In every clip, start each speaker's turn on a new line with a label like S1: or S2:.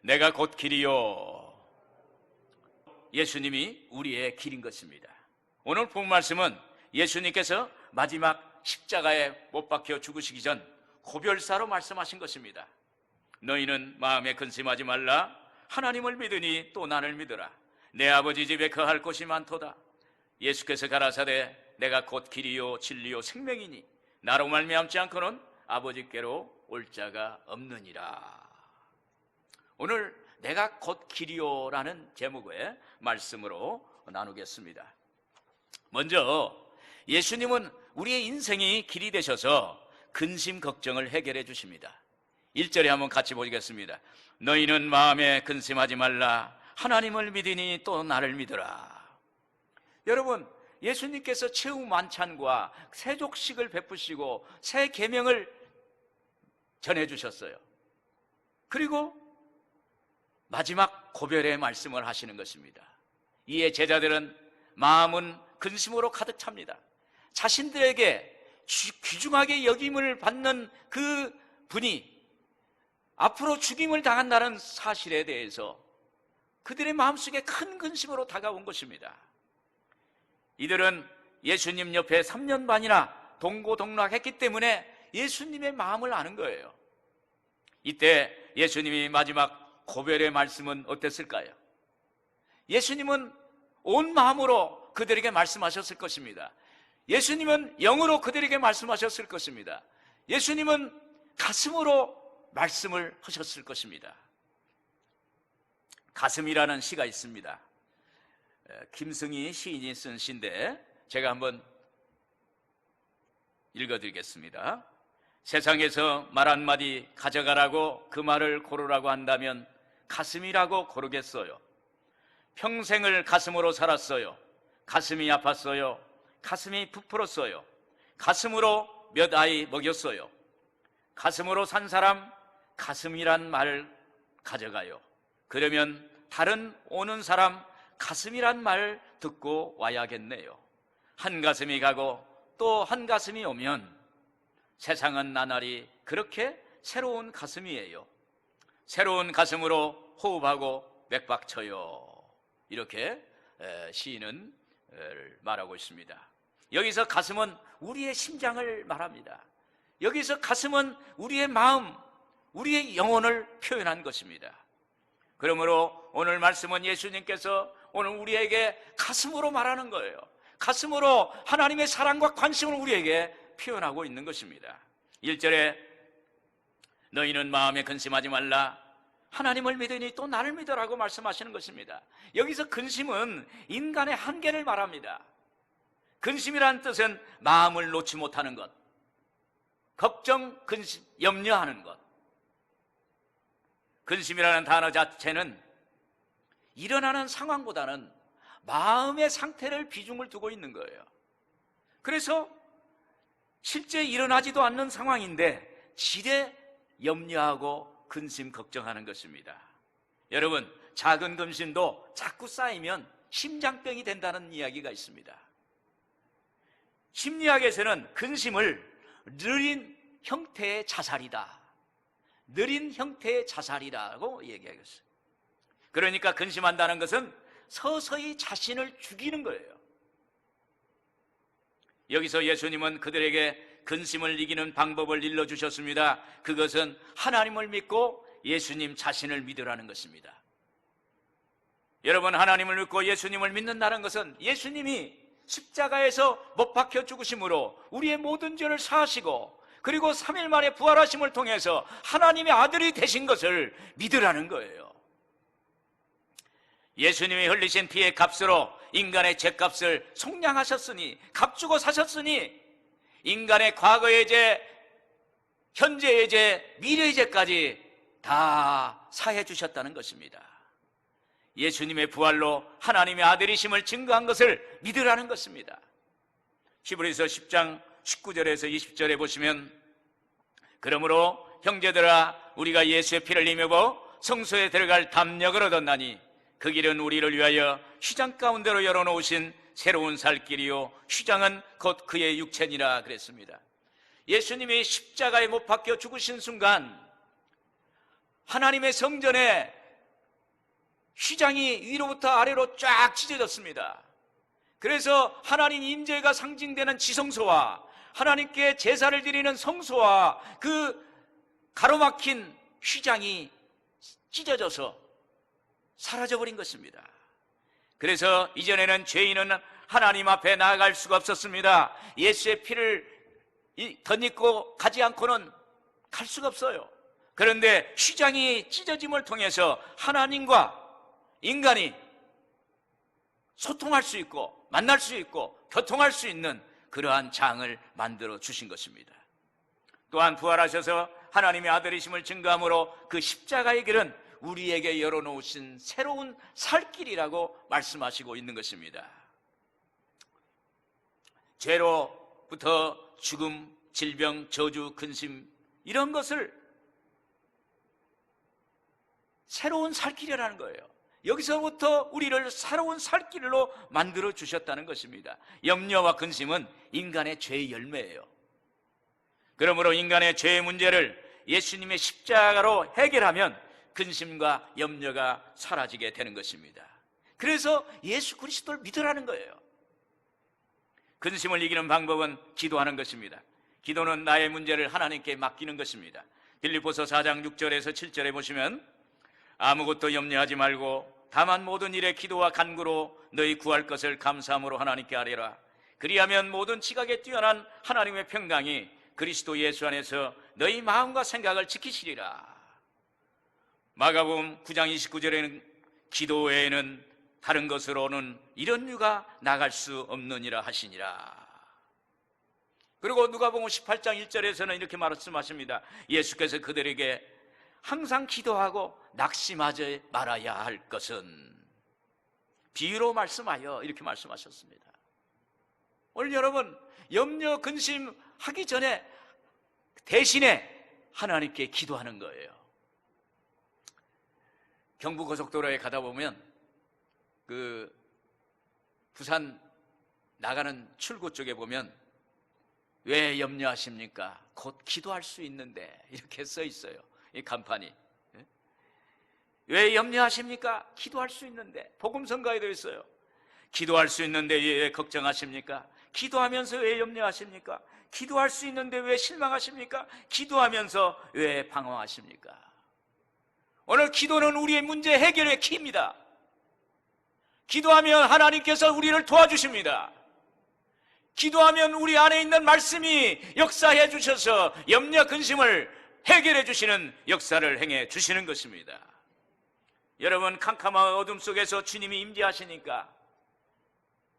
S1: 내가 곧 길이요. 예수님이 우리의 길인 것입니다. 오늘 본 말씀은 예수님께서 마지막 십자가에 못 박혀 죽으시기 전 고별사로 말씀하신 것입니다. 너희는 마음에 근심하지 말라. 하나님을 믿으니 또 나를 믿으라. 내 아버지 집에 거할 곳이 많도다. 예수께서 가라사대 내가 곧 길이요 진리요 생명이니 나로 말미암지 않고는 아버지께로 올 자가 없느니라. 오늘 내가 곧 길이요라는 제목의 말씀으로 나누겠습니다. 먼저 예수님은 우리의 인생이 길이 되셔서 근심 걱정을 해결해 주십니다. 1절에 한번 같이 보겠습니다. 너희는 마음에 근심하지 말라. 하나님을 믿으니 또 나를 믿으라. 여러분, 예수님께서 최후 만찬과 세족식을 베푸시고 새 계명을 전해주셨어요. 그리고 마지막 고별의 말씀을 하시는 것입니다. 이에 제자들은 마음은 근심으로 가득 찹니다. 자신들에게 귀중하게 여김을 받는 그 분이 앞으로 죽임을 당한다는 사실에 대해서 그들의 마음속에 큰 근심으로 다가온 것입니다. 이들은 예수님 옆에 3년 반이나 동고동락했기 때문에 예수님의 마음을 아는 거예요. 이때 예수님이 마지막 고별의 말씀은 어땠을까요? 예수님은 온 마음으로 그들에게 말씀하셨을 것입니다. 예수님은 영으로 그들에게 말씀하셨을 것입니다. 예수님은 가슴으로 말씀을 하셨을 것입니다. 가슴이라는 시가 있습니다. 김승희 시인이 쓴 시인데 제가 한번 읽어드리겠습니다. 세상에서 말 한마디 가져가라고 그 말을 고르라고 한다면 가슴이라고 고르겠어요. 평생을 가슴으로 살았어요. 가슴이 아팠어요. 가슴이 부풀었어요. 가슴으로 몇 아이 먹였어요. 가슴으로 산 사람 가슴이란 말을 가져가요. 그러면 다른 오는 사람 가슴이란 말 듣고 와야겠네요. 한 가슴이 가고 또 한 가슴이 오면 세상은 나날이 그렇게 새로운 가슴이에요. 새로운 가슴으로 호흡하고 맥박쳐요. 이렇게 시인은 말하고 있습니다. 여기서 가슴은 우리의 심장을 말합니다. 여기서 가슴은 우리의 마음, 우리의 영혼을 표현한 것입니다. 그러므로 오늘 말씀은 예수님께서 오늘 우리에게 가슴으로 말하는 거예요. 가슴으로 하나님의 사랑과 관심을 우리에게 표현하고 있는 것입니다. 1절에 너희는 마음에 근심하지 말라. 하나님을 믿으니 또 나를 믿으라고 말씀하시는 것입니다. 여기서 근심은 인간의 한계를 말합니다. 근심이라는 뜻은 마음을 놓지 못하는 것, 걱정, 근심, 염려하는 것. 근심이라는 단어 자체는 일어나는 상황보다는 마음의 상태를 비중을 두고 있는 거예요. 그래서 실제 일어나지도 않는 상황인데 지레 염려하고 근심, 걱정하는 것입니다. 여러분, 작은 근심도 자꾸 쌓이면 심장병이 된다는 이야기가 있습니다. 심리학에서는 근심을 느린 형태의 자살이다, 느린 형태의 자살이라고 얘기하겠어요. 그러니까 근심한다는 것은 서서히 자신을 죽이는 거예요. 여기서 예수님은 그들에게 근심을 이기는 방법을 일러주셨습니다. 그것은 하나님을 믿고 예수님 자신을 믿으라는 것입니다. 여러분, 하나님을 믿고 예수님을 믿는다는 것은 예수님이 십자가에서 못 박혀 죽으심으로 우리의 모든 죄를 사하시고 그리고 3일 만에 부활하심을 통해서 하나님의 아들이 되신 것을 믿으라는 거예요. 예수님이 흘리신 피의 값으로 인간의 죄값을 속량하셨으니, 값주고 사셨으니 인간의 과거의 죄, 현재의 죄, 미래의 죄까지 다 사해 주셨다는 것입니다. 예수님의 부활로 하나님의 아들이심을 증거한 것을 믿으라는 것입니다. 히브리서 10장 19절에서 20절에 보시면 그러므로 형제들아 우리가 예수의 피를 힘입어 성소에 들어갈 담력을 얻었나니 그 길은 우리를 위하여 휘장 가운데로 열어놓으신 새로운 살 길이요 휘장은 곧 그의 육체니라 그랬습니다. 예수님이 십자가에 못 박혀 죽으신 순간 하나님의 성전에 휘장이 위로부터 아래로 쫙 찢어졌습니다. 그래서 하나님 임재가 상징되는 지성소와 하나님께 제사를 드리는 성소와 그 가로막힌 휘장이 찢어져서 사라져버린 것입니다. 그래서 이전에는 죄인은 하나님 앞에 나아갈 수가 없었습니다. 예수의 피를 덧입고 가지 않고는 갈 수가 없어요. 그런데 휘장이 찢어짐을 통해서 하나님과 인간이 소통할 수 있고 만날 수 있고 교통할 수 있는 그러한 장을 만들어 주신 것입니다. 또한 부활하셔서 하나님의 아들이심을 증거함으로 그 십자가의 길은 우리에게 열어놓으신 새로운 살 길이라고 말씀하시고 있는 것입니다. 죄로부터 죽음, 질병, 저주, 근심 이런 것을 새로운 살 길이라는 거예요. 여기서부터 우리를 새로운 살 길로 만들어 주셨다는 것입니다. 염려와 근심은 인간의 죄의 열매예요. 그러므로 인간의 죄의 문제를 예수님의 십자가로 해결하면 근심과 염려가 사라지게 되는 것입니다. 그래서 예수 그리스도를 믿으라는 거예요. 근심을 이기는 방법은 기도하는 것입니다. 기도는 나의 문제를 하나님께 맡기는 것입니다. 빌립보서 4장 6절에서 7절에 보시면 아무것도 염려하지 말고 다만 모든 일에 기도와 간구로 너희 구할 것을 감사함으로 하나님께 아뢰라. 그리하면 모든 지각에 뛰어난 하나님의 평강이 그리스도 예수 안에서 너희 마음과 생각을 지키시리라. 마가복음 9장 29절에는 기도 외에는 다른 것으로는 이런 유가 나갈 수 없느니라 하시니라. 그리고 누가복음 18장 1절에서는 이렇게 말씀하십니다. 예수께서 그들에게 항상 기도하고 낙심하지 말아야 할 것은 비유로 말씀하여 이렇게 말씀하셨습니다. 오늘 여러분 염려 근심하기 전에 대신에 하나님께 기도하는 거예요. 경부고속도로에 가다 보면 그 부산 나가는 출구 쪽에 보면 왜 염려하십니까? 곧 기도할 수 있는데 이렇게 써 있어요. 이 간판이. 왜 염려하십니까? 기도할 수 있는데. 복음성가에 되어 있어요. 기도할 수 있는데 왜 걱정하십니까? 기도하면서 왜 염려하십니까? 기도할 수 있는데 왜 실망하십니까? 기도하면서 왜 방황하십니까? 오늘 기도는 우리의 문제 해결의 키입니다. 기도하면 하나님께서 우리를 도와주십니다. 기도하면 우리 안에 있는 말씀이 역사해 주셔서 염려 근심을 해결해 주시는 역사를 행해 주시는 것입니다. 여러분 캄캄한 어둠 속에서 주님이 임재하시니까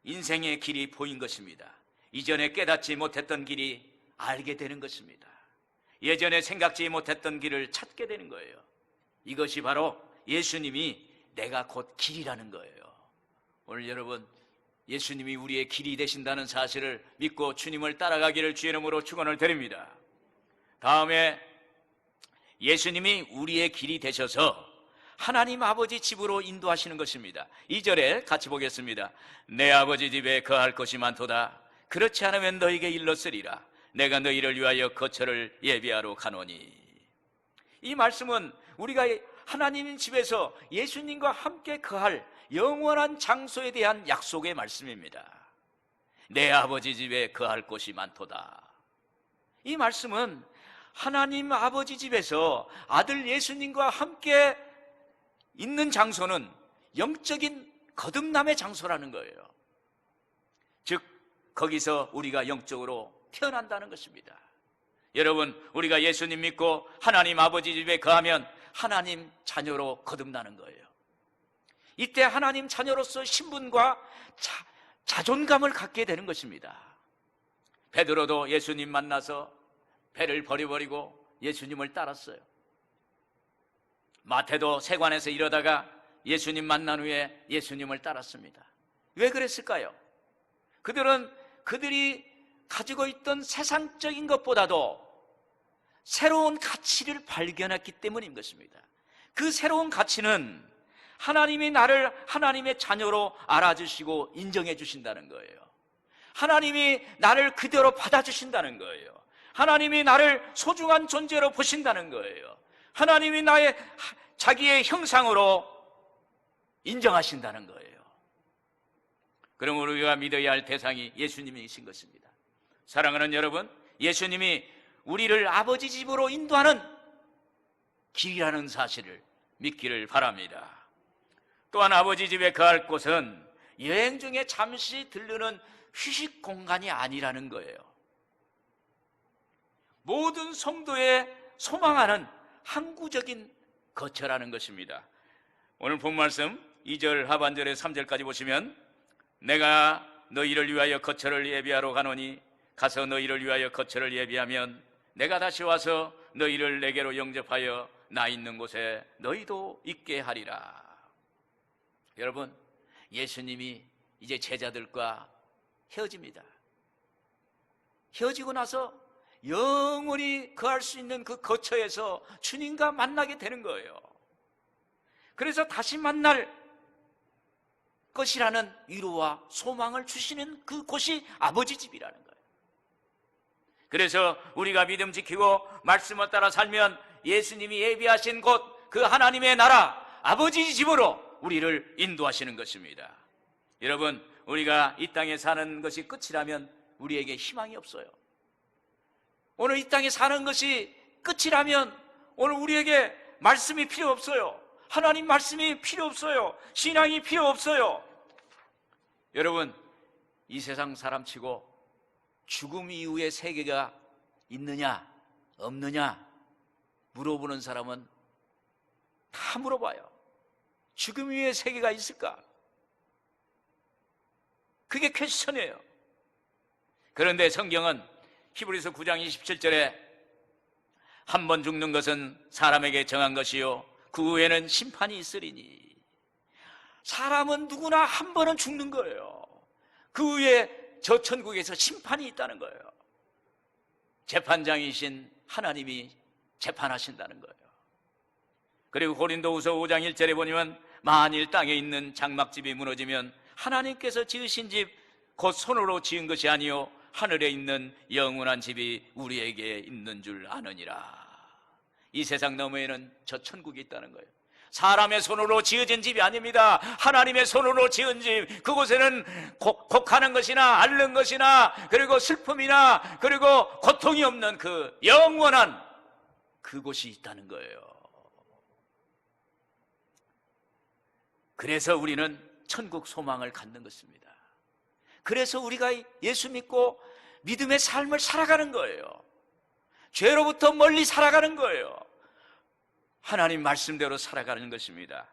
S1: 인생의 길이 보인 것입니다. 이전에 깨닫지 못했던 길이 알게 되는 것입니다. 예전에 생각지 못했던 길을 찾게 되는 거예요. 이것이 바로 예수님이 내가 곧 길이라는 거예요. 오늘 여러분 예수님이 우리의 길이 되신다는 사실을 믿고 주님을 따라가기를 주의 이름으로 축원을 드립니다. 다음에 예수님이 우리의 길이 되셔서 하나님 아버지 집으로 인도하시는 것입니다. 2절에 같이 보겠습니다. 내 아버지 집에 거할 것이 많도다. 그렇지 않으면 너에게 일렀으리라. 내가 너희를 위하여 거처를 예비하러 가노니. 이 말씀은 우리가 하나님 집에서 예수님과 함께 거할 영원한 장소에 대한 약속의 말씀입니다. 내 아버지 집에 거할 곳이 많도다. 이 말씀은 하나님 아버지 집에서 아들 예수님과 함께 있는 장소는 영적인 거듭남의 장소라는 거예요. 즉 거기서 우리가 영적으로 태어난다는 것입니다. 여러분 우리가 예수님 믿고 하나님 아버지 집에 거하면 하나님 자녀로 거듭나는 거예요. 이때 하나님 자녀로서 신분과 자존감을 갖게 되는 것입니다. 베드로도 예수님 만나서 배를 버려버리고 예수님을 따랐어요. 마태도 세관에서 이러다가 예수님 만난 후에 예수님을 따랐습니다. 왜 그랬을까요? 그들이 가지고 있던 세상적인 것보다도 새로운 가치를 발견했기 때문인 것입니다. 그 새로운 가치는 하나님이 나를 하나님의 자녀로 알아주시고 인정해 주신다는 거예요. 하나님이 나를 그대로 받아주신다는 거예요. 하나님이 나를 소중한 존재로 보신다는 거예요. 하나님이 자기의 형상으로 인정하신다는 거예요. 그럼 우리가 믿어야 할 대상이 예수님이신 것입니다. 사랑하는 여러분, 예수님이 우리를 아버지 집으로 인도하는 길이라는 사실을 믿기를 바랍니다. 또한 아버지 집에 거할 곳은 여행 중에 잠시 들르는 휴식 공간이 아니라는 거예요. 모든 성도의 소망하는 항구적인 거처라는 것입니다. 오늘 본 말씀 2절 하반절에 3절까지 보시면 내가 너희를 위하여 거처를 예비하러 가노니 가서 너희를 위하여 거처를 예비하면 내가 다시 와서 너희를 내게로 영접하여 나 있는 곳에 너희도 있게 하리라. 여러분, 예수님이 이제 제자들과 헤어집니다. 헤어지고 나서 영원히 거할 수 있는 그 거처에서 주님과 만나게 되는 거예요. 그래서 다시 만날 것이라는 위로와 소망을 주시는 그곳이 아버지 집이라는 거예요. 그래서 우리가 믿음 지키고 말씀을 따라 살면 예수님이 예비하신 곳, 그 하나님의 나라 아버지 집으로 우리를 인도하시는 것입니다. 여러분, 우리가 이 땅에 사는 것이 끝이라면 우리에게 희망이 없어요. 오늘 이 땅에 사는 것이 끝이라면 오늘 우리에게 말씀이 필요 없어요. 하나님 말씀이 필요 없어요. 신앙이 필요 없어요. 여러분, 이 세상 사람치고 죽음 이후의 세계가 있느냐 없느냐 물어보는 사람은 다 물어봐요. 죽음 이후의 세계가 있을까? 그게 퀘스천이에요. 그런데 성경은 히브리서 9장 27절에 한 번 죽는 것은 사람에게 정한 것이요 그 후에는 심판이 있으리니. 사람은 누구나 한 번은 죽는 거예요. 그 후에 저 천국에서 심판이 있다는 거예요. 재판장이신 하나님이 재판하신다는 거예요. 그리고 고린도후서 5장 1절에 보면 만일 땅에 있는 장막집이 무너지면 하나님께서 지으신 집 곧 손으로 지은 것이 아니요 하늘에 있는 영원한 집이 우리에게 있는 줄 아느니라. 이 세상 너머에는 저 천국이 있다는 거예요. 사람의 손으로 지어진 집이 아닙니다. 하나님의 손으로 지은 집, 그곳에는 곡하는 것이나 앓는 것이나 그리고 슬픔이나 그리고 고통이 없는 그 영원한 그곳이 있다는 거예요. 그래서 우리는 천국 소망을 갖는 것입니다. 그래서 우리가 예수 믿고 믿음의 삶을 살아가는 거예요. 죄로부터 멀리 살아가는 거예요. 하나님 말씀대로 살아가는 것입니다.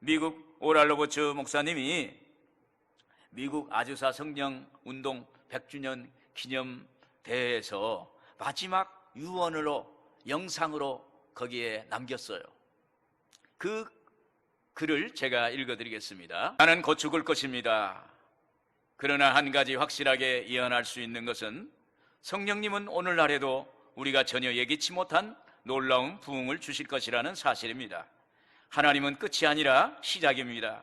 S1: 미국 오랄 로버츠 목사님이 미국 아주사 성령 운동 100주년 기념대회에서 마지막 유언으로 영상으로 거기에 남겼어요. 그 글을 제가 읽어드리겠습니다. 나는 곧 죽을 것입니다. 그러나 한 가지 확실하게 예언할 수 있는 것은 성령님은 오늘날에도 우리가 전혀 예기치 못한 놀라운 부흥을 주실 것이라는 사실입니다. 하나님은 끝이 아니라 시작입니다.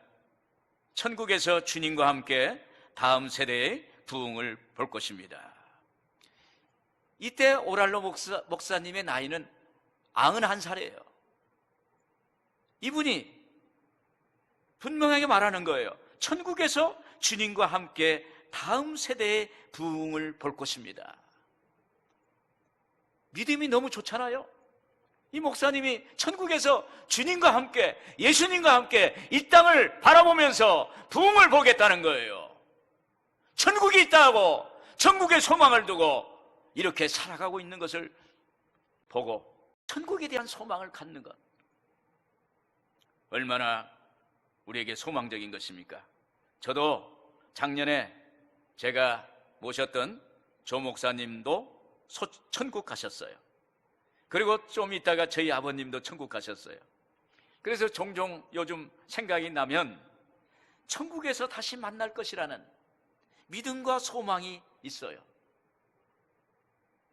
S1: 천국에서 주님과 함께 다음 세대의 부흥을 볼 것입니다. 이때 오랄로 목사님의 나이는 91살이에요. 이분이 분명하게 말하는 거예요. 천국에서 주님과 함께 다음 세대의 부흥을 볼 것입니다. 믿음이 너무 좋잖아요. 이 목사님이 천국에서 주님과 함께, 예수님과 함께 이 땅을 바라보면서 부흥을 보겠다는 거예요. 천국이 있다고 천국의 소망을 두고 이렇게 살아가고 있는 것을 보고 천국에 대한 소망을 갖는 것, 얼마나 우리에게 소망적인 것입니까? 저도 작년에 제가 모셨던 조 목사님도 천국 가셨어요. 그리고 좀 있다가 저희 아버님도 천국 가셨어요. 그래서 종종 요즘 생각이 나면 천국에서 다시 만날 것이라는 믿음과 소망이 있어요.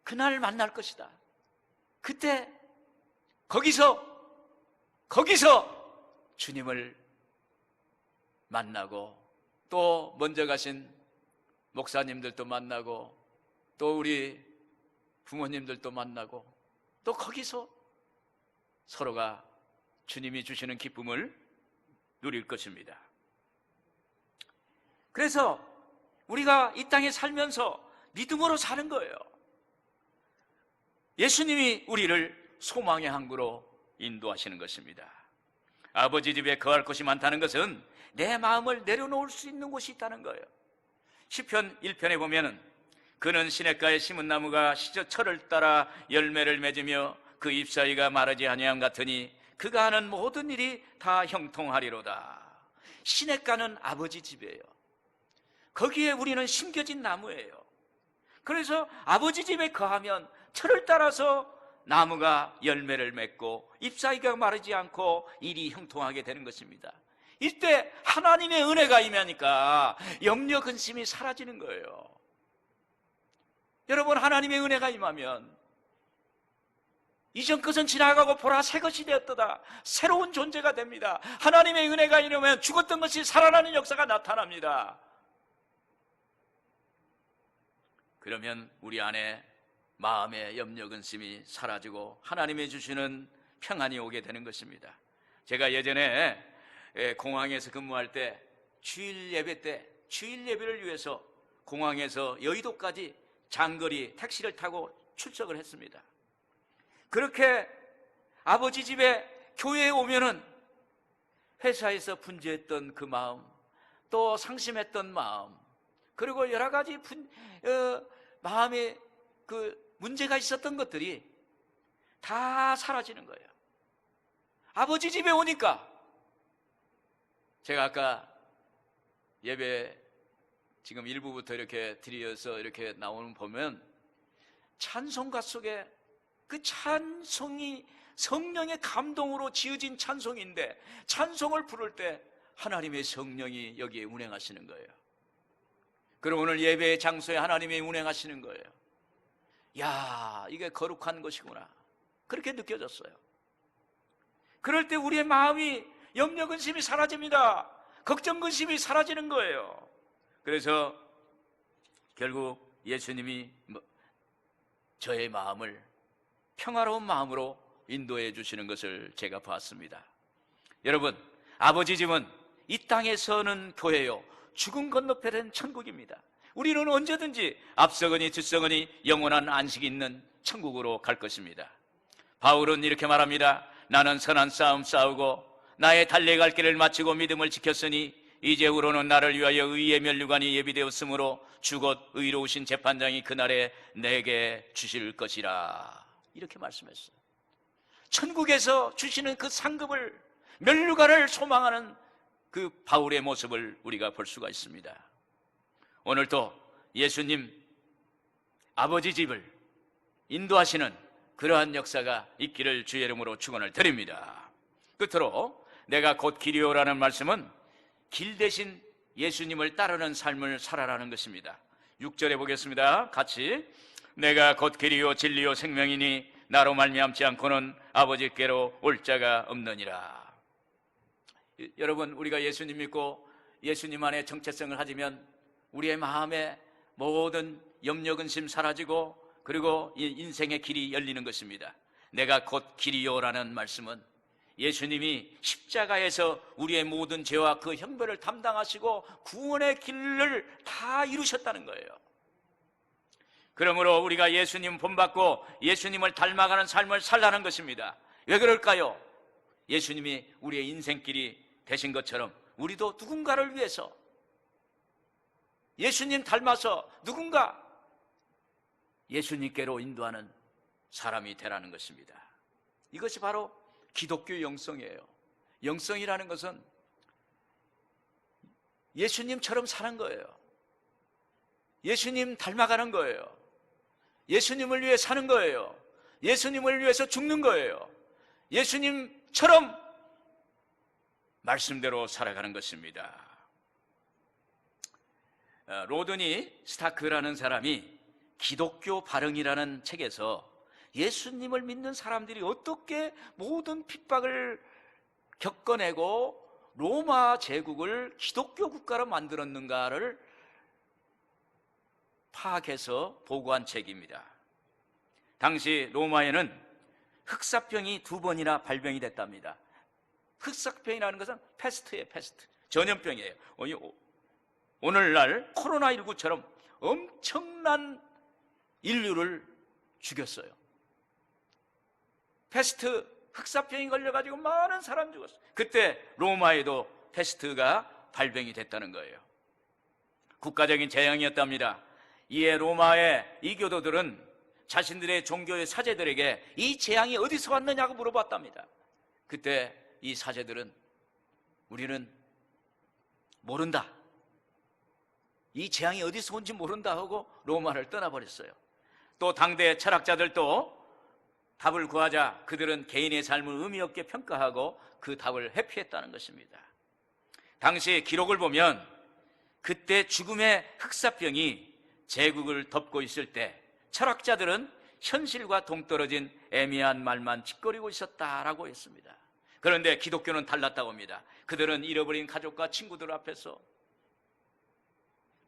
S1: 그날 만날 것이다. 그때 거기서 주님을 만나고 또 먼저 가신 목사님들도 만나고 또 우리 부모님들도 만나고 또 거기서 서로가 주님이 주시는 기쁨을 누릴 것입니다. 그래서 우리가 이 땅에 살면서 믿음으로 사는 거예요. 예수님이 우리를 소망의 항구로 인도하시는 것입니다. 아버지 집에 거할 곳이 많다는 것은 내 마음을 내려놓을 수 있는 곳이 있다는 거예요. 시편 1편에 보면은 그는 시냇가에 심은 나무가 시저철을 따라 열매를 맺으며 그 잎사이가 마르지 아니함 같으니 그가 하는 모든 일이 다 형통하리로다. 시냇가는 아버지 집이에요. 거기에 우리는 심겨진 나무예요. 그래서 아버지 집에 거하면 철을 따라서 나무가 열매를 맺고 잎사이가 마르지 않고 일이 형통하게 되는 것입니다. 이때 하나님의 은혜가 임하니까 염려 근심이 사라지는 거예요. 여러분, 하나님의 은혜가 임하면 이전 것은 지나가고 보라 새 것이 되었도다. 새로운 존재가 됩니다. 하나님의 은혜가 임하면 죽었던 것이 살아나는 역사가 나타납니다. 그러면 우리 안에 마음의 염려 근심이 사라지고 하나님이 주시는 평안이 오게 되는 것입니다. 제가 예전에 공항에서 근무할 때 주일 예배를 위해서 공항에서 여의도까지 장거리 택시를 타고 출석을 했습니다. 그렇게 아버지 집에 교회에 오면은 회사에서 분주했던 그 마음, 또 상심했던 마음, 그리고 여러 가지 마음에 그 문제가 있었던 것들이 다 사라지는 거예요. 아버지 집에 오니까 제가 아까 예배 지금 일부부터 이렇게 드려서 이렇게 나오는 보면 찬송가 속에 그 찬송이 성령의 감동으로 지어진 찬송인데 찬송을 부를 때 하나님의 성령이 여기에 운행하시는 거예요. 그리고 오늘 예배의 장소에 하나님이 운행하시는 거예요. 야, 이게 거룩한 것이구나. 그렇게 느껴졌어요. 그럴 때 우리의 마음이 염려 근심이 사라집니다. 걱정 근심이 사라지는 거예요. 그래서 결국 예수님이 저의 마음을 평화로운 마음으로 인도해 주시는 것을 제가 봤습니다. 여러분, 아버지 집은 이 땅에서는 교회요, 죽음 건너편은 천국입니다. 우리는 언제든지 앞서거니 뒤서거니 영원한 안식이 있는 천국으로 갈 것입니다. 바울은 이렇게 말합니다. 나는 선한 싸움 싸우고 나의 달려갈 길을 마치고 믿음을 지켰으니 이제후로는 나를 위하여 의의 면류관이 예비되었으므로 주곧 의로우신 재판장이 그날에 내게 주실 것이라. 이렇게 말씀했어요. 천국에서 주시는 그 상급을, 면류관을 소망하는 그 바울의 모습을 우리가 볼 수가 있습니다. 오늘도 예수님 아버지 집을 인도하시는 그러한 역사가 있기를 주의 이름으로 축원을 드립니다. 끝으로 내가 곧 길이요라는 말씀은 길 대신 예수님을 따르는 삶을 살아라는 것입니다. 6절에 보겠습니다. 같이. 내가 곧 길이요 진리요 생명이니 나로 말미암지 않고는 아버지께로 올 자가 없느니라. 여러분, 우리가 예수님 믿고 예수님 안에 정체성을 가지면 우리의 마음에 모든 염려 근심 사라지고 그리고 인생의 길이 열리는 것입니다. 내가 곧 길이요라는 말씀은 예수님이 십자가에서 우리의 모든 죄와 그 형벌을 담당하시고 구원의 길을 다 이루셨다는 거예요. 그러므로 우리가 예수님 본받고 예수님을 닮아가는 삶을 살라는 것입니다. 왜 그럴까요? 예수님이 우리의 인생길이 되신 것처럼 우리도 누군가를 위해서 예수님 닮아서 누군가 예수님께로 인도하는 사람이 되라는 것입니다. 이것이 바로 기독교 영성이에요. 영성이라는 것은 예수님처럼 사는 거예요. 예수님 닮아가는 거예요. 예수님을 위해 사는 거예요. 예수님을 위해서 죽는 거예요. 예수님처럼 말씀대로 살아가는 것입니다. 로드니 스타크라는 사람이 기독교 발흥이라는 책에서 예수님을 믿는 사람들이 어떻게 모든 핍박을 겪어내고 로마 제국을 기독교 국가로 만들었는가를 파악해서 보고한 책입니다. 당시 로마에는 흑사병이 2번이나 발병이 됐답니다. 흑사병이라는 것은 패스트예요. 패스트. 전염병이에요. 오늘날 코로나19처럼 엄청난 인류를 죽였어요. 패스트 흑사병이 걸려가지고 많은 사람 죽었어요. 그때 로마에도 패스트가 발병이 됐다는 거예요. 국가적인 재앙이었답니다. 이에 로마의 이교도들은 자신들의 종교의 사제들에게 이 재앙이 어디서 왔느냐고 물어봤답니다. 그때 이 사제들은 우리는 모른다, 이 재앙이 어디서 온지 모른다 하고 로마를 떠나버렸어요. 또 당대 철학자들도 답을 구하자 그들은 개인의 삶을 의미 없게 평가하고 그 답을 회피했다는 것입니다. 당시 기록을 보면 그때 죽음의 흑사병이 제국을 덮고 있을 때 철학자들은 현실과 동떨어진 애매한 말만 짓거리고 있었다라고 했습니다. 그런데 기독교는 달랐다고 합니다. 그들은 잃어버린 가족과 친구들 앞에서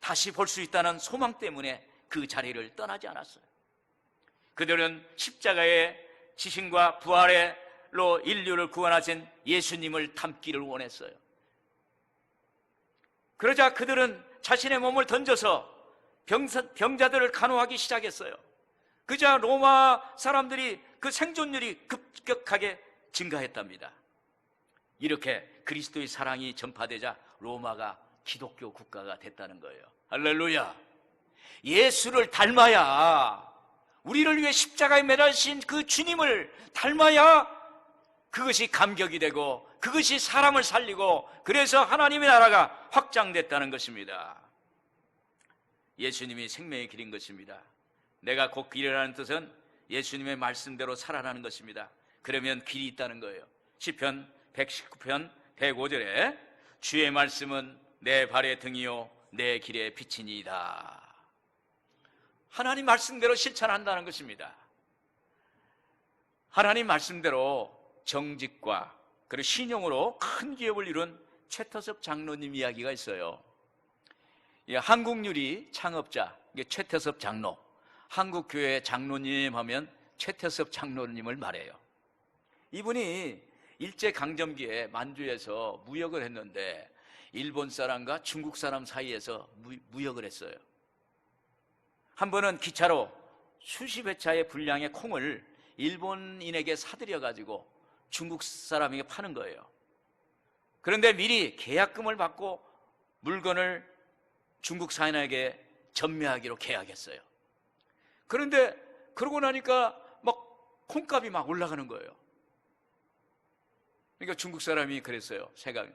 S1: 다시 볼 수 있다는 소망 때문에 그 자리를 떠나지 않았어요. 그들은 십자가의 지신과 부활로 인류를 구원하신 예수님을 닮기를 원했어요. 그러자 그들은 자신의 몸을 던져서 병자들을 간호하기 시작했어요. 그자 로마 사람들이 그 생존율이 급격하게 증가했답니다. 이렇게 그리스도의 사랑이 전파되자 로마가 기독교 국가가 됐다는 거예요. 할렐루야. 예수를 닮아야, 우리를 위해 십자가에 매달리신 그 주님을 닮아야 그것이 감격이 되고 그것이 사람을 살리고, 그래서 하나님의 나라가 확장됐다는 것입니다. 예수님이 생명의 길인 것입니다. 내가 곧 길이라는 뜻은 예수님의 말씀대로 살아가는 것입니다. 그러면 길이 있다는 거예요. 시편 119편 105절에 주의 말씀은 내 발의 등이요 내 길의 빛이니이다. 하나님 말씀대로 실천한다는 것입니다. 하나님 말씀대로 정직과 그리고 신용으로 큰 기업을 이룬 최태섭 장로님 이야기가 있어요. 한국유리 창업자 최태섭 장로, 한국교회 장로님 하면 최태섭 장로님을 말해요. 이분이 일제강점기에 만주에서 무역을 했는데 일본 사람과 중국 사람 사이에서 무역을 했어요. 한 번은 기차로 수십 회차의 분량의 콩을 일본인에게 사들여가지고 중국 사람에게 파는 거예요. 그런데 미리 계약금을 받고 물건을 중국 사인에게 전매하기로 계약했어요. 그런데 그러고 나니까 막 콩값이 막 올라가는 거예요. 그러니까 중국 사람이 그랬어요. 생각,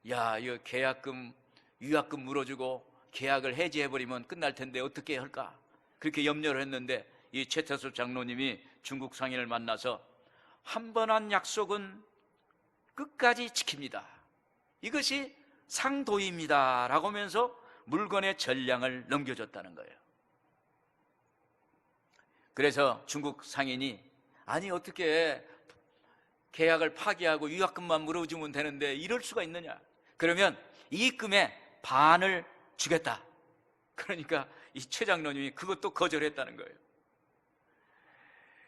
S1: 야, 이거 계약금, 위약금 물어주고 계약을 해지해버리면 끝날 텐데 어떻게 할까? 그렇게 염려를 했는데 이 최태섭 장로님이 중국 상인을 만나서 한 번 한 약속은 끝까지 지킵니다. 이것이 상도입니다. 라고 하면서 물건의 전량을 넘겨줬다는 거예요. 그래서 중국 상인이 아니 어떻게 계약을 파기하고 위약금만 물어주면 되는데 이럴 수가 있느냐? 그러면 이익금의 반을 주겠다. 그러니까 이 최 장로님이 그것도 거절했다는 거예요.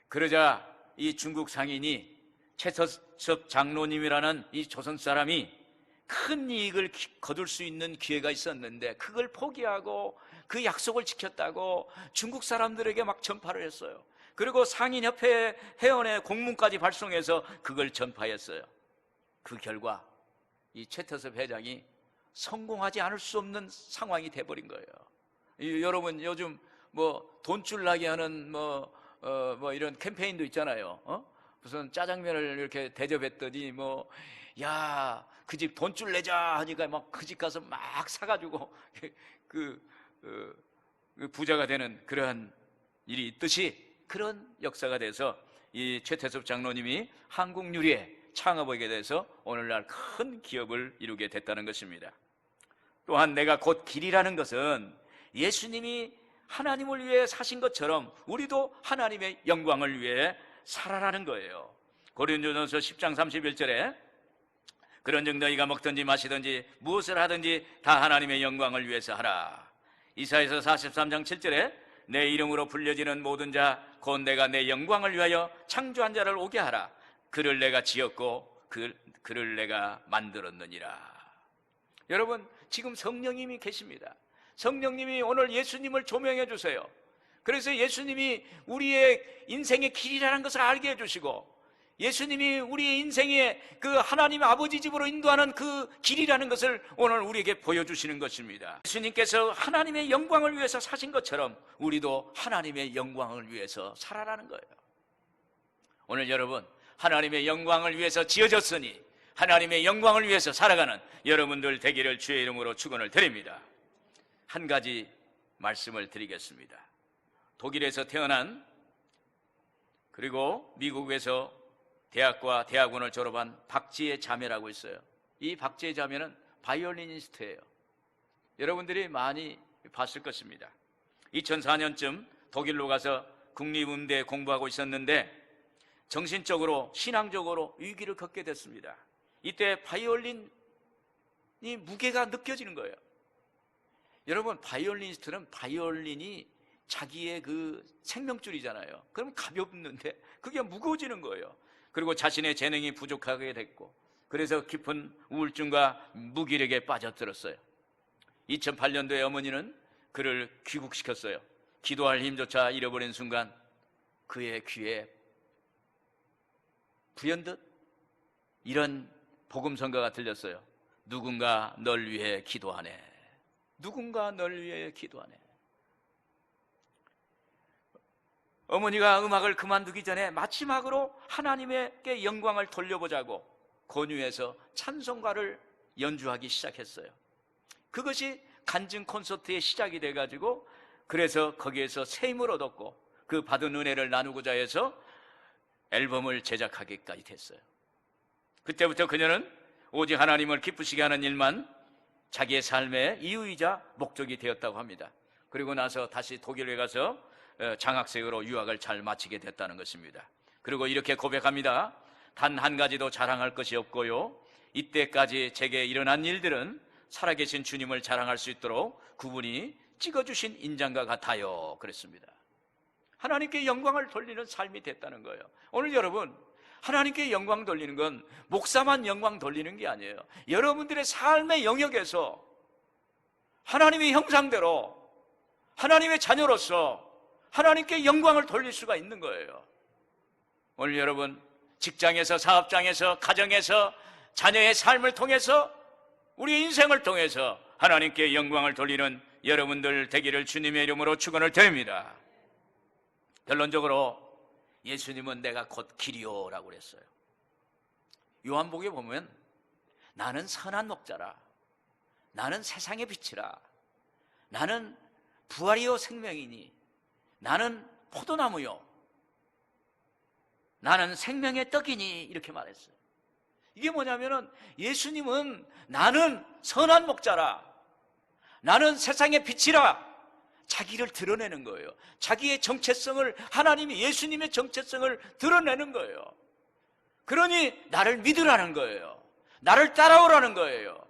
S1: 그러자 이 중국 상인이 최태섭 장로님이라는 이 조선 사람이 큰 이익을 거둘 수 있는 기회가 있었는데 그걸 포기하고 그 약속을 지켰다고 중국 사람들에게 막 전파를 했어요. 그리고 상인협회 회원회 공문까지 발송해서 그걸 전파했어요. 그 결과 이 최태섭 회장이 성공하지 않을 수 없는 상황이 돼버린 거예요. 여러분 요즘 뭐 돈줄 나게 하는 뭐 이런 캠페인도 있잖아요. 무슨 짜장면을 이렇게 대접했더니 야, 그 집 돈줄 내자 하니까 막 그 집 가서 막 사가지고 부자가 되는 그러한 일이 있듯이 그런 역사가 돼서 이 최태섭 장로님이 한국유리에 창업하게 돼서 오늘날 큰 기업을 이루게 됐다는 것입니다. 또한 내가 곧 길이라는 것은 예수님이 하나님을 위해 사신 것처럼 우리도 하나님의 영광을 위해 살아라는 거예요. 고린도전서 10장 31절에 그런즉 너희가 먹든지 마시든지 무엇을 하든지 다 하나님의 영광을 위해서 하라. 이사야서 43장 7절에 내 이름으로 불려지는 모든 자 곧 내가 내 영광을 위하여 창조한 자를 오게 하라. 그를 내가 지었고 그를 내가 만들었느니라. 여러분, 지금 성령님이 계십니다. 성령님이 오늘 예수님을 조명해 주세요. 그래서 예수님이 우리의 인생의 길이라는 것을 알게 해주시고, 예수님이 우리의 인생의 그 하나님 아버지 집으로 인도하는 그 길이라는 것을 오늘 우리에게 보여주시는 것입니다. 예수님께서 하나님의 영광을 위해서 사신 것처럼 우리도 하나님의 영광을 위해서 살아라는 거예요. 오늘 여러분, 하나님의 영광을 위해서 지어졌으니 하나님의 영광을 위해서 살아가는 여러분들 되기를 주의 이름으로 축원을 드립니다. 한 가지 말씀을 드리겠습니다. 독일에서 태어난, 그리고 미국에서 대학과 대학원을 졸업한 박지혜 자매라고 있어요. 이 박지혜 자매는 바이올리니스트예요. 여러분들이 많이 봤을 것입니다. 2004년쯤 독일로 가서 국립음대에 공부하고 있었는데 정신적으로, 신앙적으로 위기를 겪게 됐습니다. 이때 바이올린이 무게가 느껴지는 거예요. 여러분, 바이올리니스트는 바이올린이 자기의 그 생명줄이잖아요. 그럼 가볍는데 그게 무거워지는 거예요. 그리고 자신의 재능이 부족하게 됐고, 그래서 깊은 우울증과 무기력에 빠져들었어요. 2008년도에 어머니는 그를 귀국시켰어요. 기도할 힘조차 잃어버린 순간 그의 귀에 불현듯 이런 복음성가가 들렸어요. 누군가 널 위해 기도하네. 누군가 널 위해 기도하네. 어머니가 음악을 그만두기 전에 마지막으로 하나님께 영광을 돌려보자고 권유해서 찬송가를 연주하기 시작했어요. 그것이 간증 콘서트의 시작이 돼가지고, 그래서 거기에서 새 힘을 얻었고 그 받은 은혜를 나누고자 해서 앨범을 제작하기까지 됐어요. 그때부터 그녀는 오직 하나님을 기쁘시게 하는 일만 자기의 삶의 이유이자 목적이 되었다고 합니다. 그리고 나서 다시 독일에 가서 장학생으로 유학을 잘 마치게 됐다는 것입니다. 그리고 이렇게 고백합니다. 단 한 가지도 자랑할 것이 없고요, 이때까지 제게 일어난 일들은 살아계신 주님을 자랑할 수 있도록 그분이 찍어주신 인장과 같아요. 그랬습니다. 하나님께 영광을 돌리는 삶이 됐다는 거예요. 오늘 여러분, 하나님께 영광 돌리는 건 목사만 영광 돌리는 게 아니에요. 여러분들의 삶의 영역에서 하나님의 형상대로 하나님의 자녀로서 하나님께 영광을 돌릴 수가 있는 거예요. 오늘 여러분, 직장에서, 사업장에서, 가정에서, 자녀의 삶을 통해서, 우리의 인생을 통해서 하나님께 영광을 돌리는 여러분들 되기를 주님의 이름으로 축원을 드립니다. 결론적으로 예수님은 내가 곧 길이요 라고 그랬어요. 요한복음에 보면 나는 선한 목자라, 나는 세상의 빛이라, 나는 부활이요 생명이니, 나는 포도나무요, 나는 생명의 떡이니, 이렇게 말했어요. 이게 뭐냐면은 예수님은 나는 선한 목자라, 나는 세상의 빛이라 자기를 드러내는 거예요. 자기의 정체성을, 하나님이 예수님의 정체성을 드러내는 거예요. 그러니 나를 믿으라는 거예요. 나를 따라오라는 거예요.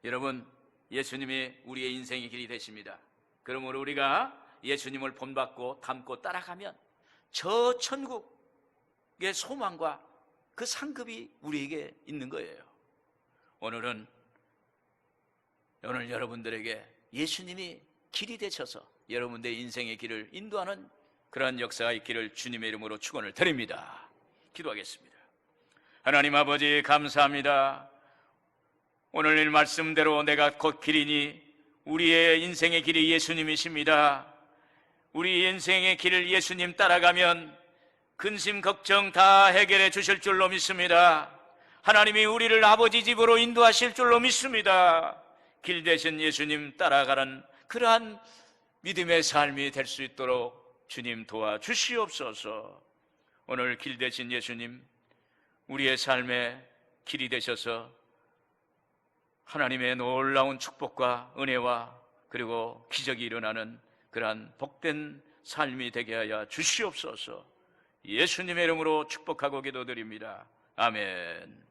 S1: 여러분, 예수님이 우리의 인생의 길이 되십니다. 그러므로 우리가 예수님을 본받고 닮고 따라가면 저 천국의 소망과 그 상급이 우리에게 있는 거예요. 오늘 여러분들에게 예수님이 길이 되셔서 여러분들의 인생의 길을 인도하는 그러한 역사가 있기를 주님의 이름으로 축원을 드립니다. 기도하겠습니다. 하나님 아버지, 감사합니다. 오늘 이 말씀대로 내가 곧 길이니 우리의 인생의 길이 예수님이십니다. 우리 인생의 길을 예수님 따라가면 근심 걱정 다 해결해 주실 줄로 믿습니다. 하나님이 우리를 아버지 집으로 인도하실 줄로 믿습니다. 길 대신 예수님 따라가는 그러한 믿음의 삶이 될 수 있도록 주님 도와주시옵소서. 오늘 길 대신 예수님, 우리의 삶의 길이 되셔서 하나님의 놀라운 축복과 은혜와 그리고 기적이 일어나는 그러한 복된 삶이 되게 하여 주시옵소서. 예수님의 이름으로 축복하고 기도드립니다. 아멘.